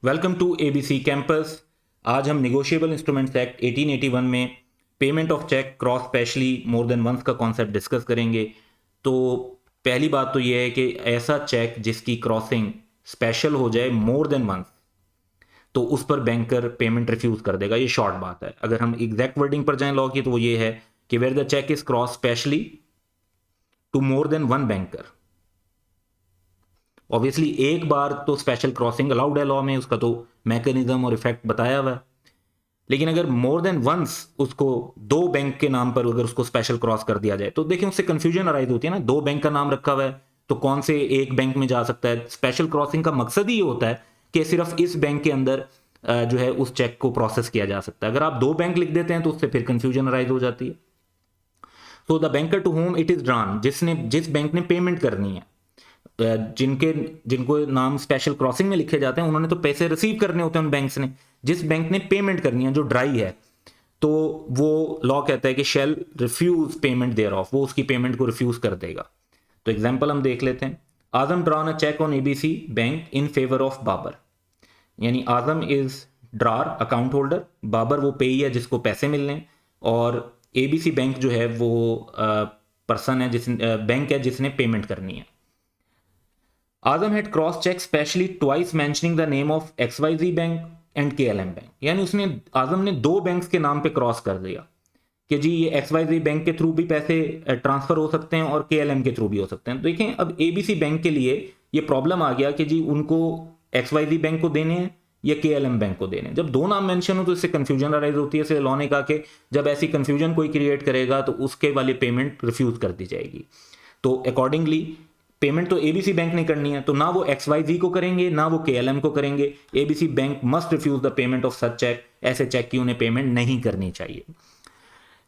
Welcome to ABC campus. आज हम negotiable instruments act 1881 में payment of cheque cross specially more than once का concept discuss करेंगे। तो पहली बात तो यह है कि ऐसा चेक जिसकी क्रॉसिंग स्पेशल हो जाए मोर देन वंस, तो उस पर बैंकर पेमेंट रिफ्यूज कर देगा। ये शॉर्ट बात है। अगर हम एग्जैक्ट वर्डिंग पर जाएं लॉ की, तो वो ये है कि where the cheque is cross specially to more than one banker. Obviously एक बार तो स्पेशल क्रॉसिंग अलाउड है लॉ में, उसका तो मैकेनिज्म और इफेक्ट बताया हुआ है। लेकिन अगर मोर देन वंस उसको दो बैंक के नाम पर अगर उसको स्पेशल क्रॉस कर दिया जाए, तो देखिए उससे कंफ्यूजन अराइज होती है ना। दो बैंक का नाम रखा हुआ है तो कौन से एक बैंक में जा सकता है। स्पेशल क्रॉसिंग का मकसद ही होता है कि सिर्फ इस बैंक के अंदर जो है उस चेक को प्रोसेस किया जा सकता है। अगर आप दो बैंक लिख देते हैं तो उससे फिर कंफ्यूजन अराइज हो जाती है। So the banker to whom it is drawn, जिस बैंक ने पेमेंट करनी है, जिनको नाम स्पेशल क्रॉसिंग में लिखे जाते हैं, उन्होंने तो पैसे रिसीव करने होते हैं उन बैंक्स ने। जिस बैंक ने पेमेंट करनी है, जो ड्राई है, तो वो लॉ कहता है कि shall refuse payment thereof, वो उसकी पेमेंट को रिफ्यूज कर देगा। तो एग्जांपल हम देख लेते हैं। Azam drawn a cheque on ABC bank in favour of Babar. यानी Azam is drawer account holder, Babar वो पेई है जिसको पैसे मिलने हैं, और एबीसी बैंक जो है वो पर्सन है, बैंक है जिसने पेमेंट करनी है। Azam had cross cheque specially twice mentioning the name of XYZ bank and KLM bank. यानी आजम ने दो बैंक्स के नाम पे क्रॉस कर दिया कि जी ये XYZ बैंक के थ्रू भी पैसे ट्रांसफर हो सकते हैं और KLM के थ्रू भी हो सकते हैं। तो देखें, अब ABC बैंक के लिए ये प्रॉब्लम आ गया कि जी उनको XYZ बैंक को देने हैं या KLM बैंक को देने हैं। जब दो नाम मेंशन हो तो इससे कंफ्यूजन अराइज होती है। इसलिए लॉ ने कहा कि जब ऐसी कंफ्यूजन कोई क्रिएट करेगा तो उसके वाली पेमेंट रिफ्यूज कर दी जाएगी। तो अकॉर्डिंगली पेमेंट तो एबीसी बैंक ने करनी है, तो ना वो XYZ को करेंगे ना वो KLM को करेंगे। ABC bank must refuse the payment of such cheque. ऐसे चेक की उन्हें पेमेंट नहीं करनी चाहिए।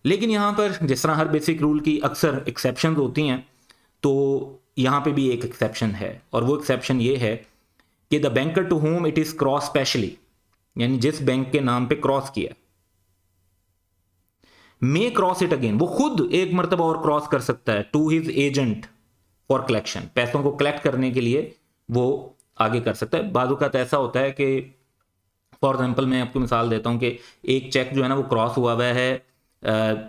लेकिन यहां पर जिस तरह हर बेसिक रूल की अक्सर एक्सेप्शन होती हैं, तो यहां पे भी एक एक्सेप्शन है, और वो एक्सेप्शन ये है कि the banker to whom it is cross specially, यानी जिस बैंक के नाम पे क्रॉस किया, मे क्रॉस इट अगेन, वो खुद एक मरतबा और क्रॉस कर सकता है to his agent for collection, पैसों को कलेक्ट करने के लिए वो आगे कर सकता है। बाज़ ऐसा होता है कि फॉर एग्जांपल मैं आपको मिसाल देता हूं कि एक चेक जो है ना वो क्रॉस हुआ है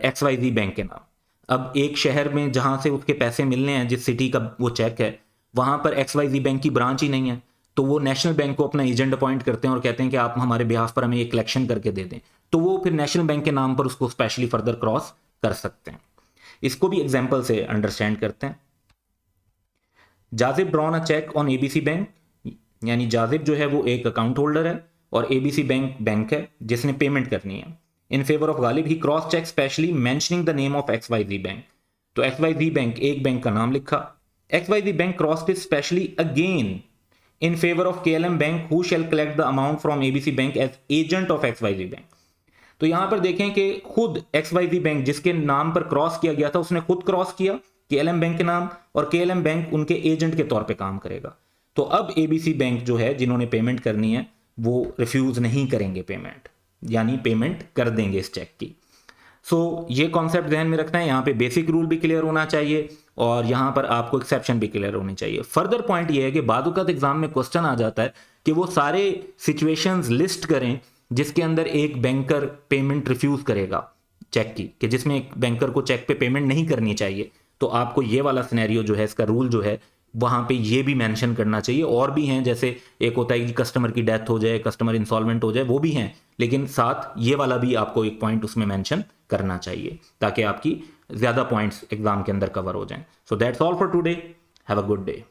XYZ बैंक के नाम। अब एक शहर में जहां से उसके पैसे मिलने हैं, जिस सिटी का वो चेक है, वहां पर XYZ बैंक की ब्रांच ही नहीं है। तो वो नेशनल बैंक को अपना एजेंट अपॉइंट करते हैं और कहते हैं कि आप हमारे बिहाफ पर हमें ये कलेक्शन करके दे दें। तो वो फिर नेशनल बैंक के नाम पर उसको स्पेशली फर्दर क्रॉस कर सकते हैं। इसको भी एग्जाम्पल से अंडरस्टैंड करते हैं। Jajib drawn a cheque on ABC bank, यानी जाजिब जो है वो एक अकाउंट होल्डर है और एबीसी बैंक है जिसने पेमेंट करनी है। In favour of Ghalib he cross cheque specially mentioning the name of XYZ bank. तो XYZ बैंक, एक बैंक का नाम लिखा। XYZ bank crossed it specially again in favour of KLM bank who shall collect the amount from ABC bank as agent of XYZ bank. तो यहां पर देखें कि खुद XYZ बैंक जिसके नाम पर क्रॉस किया गया था, उसने खुद क्रॉस किया KLM बैंक के नाम, और KLM बैंक उनके एजेंट के तौर पे काम करेगा। तो अब एबीसी बैंक जो है, जिन्होंने पेमेंट करनी है, वो रिफ्यूज नहीं करेंगे पेमेंट, यानी पेमेंट कर देंगे इस चेक की। सो ये कॉन्सेप्ट ध्यान में रखना है। यहाँ पे बेसिक रूल भी क्लियर होना चाहिए और यहाँ पर आपको एक्सेप्शन भी क्लियर होनी चाहिए। फर्दर पॉइंट ये है कि बादुकात एग्जाम में क्वेश्चन आ जाता है कि वो सारे सिचुएशंस लिस्ट करें जिसके अंदर एक बैंकर पेमेंट रिफ्यूज करेगा चेक की, कि जिसमें एक बैंकर को चेक पे पेमेंट नहीं करनी चाहिए। तो आपको ये वाला सिनेरियो जो है, इसका रूल जो है, वहां पे ये भी मेंशन करना चाहिए। और भी हैं, जैसे एक होता है कि कस्टमर की डेथ हो जाए, कस्टमर इंसॉल्वेंट हो जाए, वो भी हैं, लेकिन साथ ये वाला भी आपको एक पॉइंट उसमें मेंशन करना चाहिए ताकि आपकी ज्यादा पॉइंट्स एग्जाम के अंदर कवर हो जाएं। So that's all for today. Have a good day.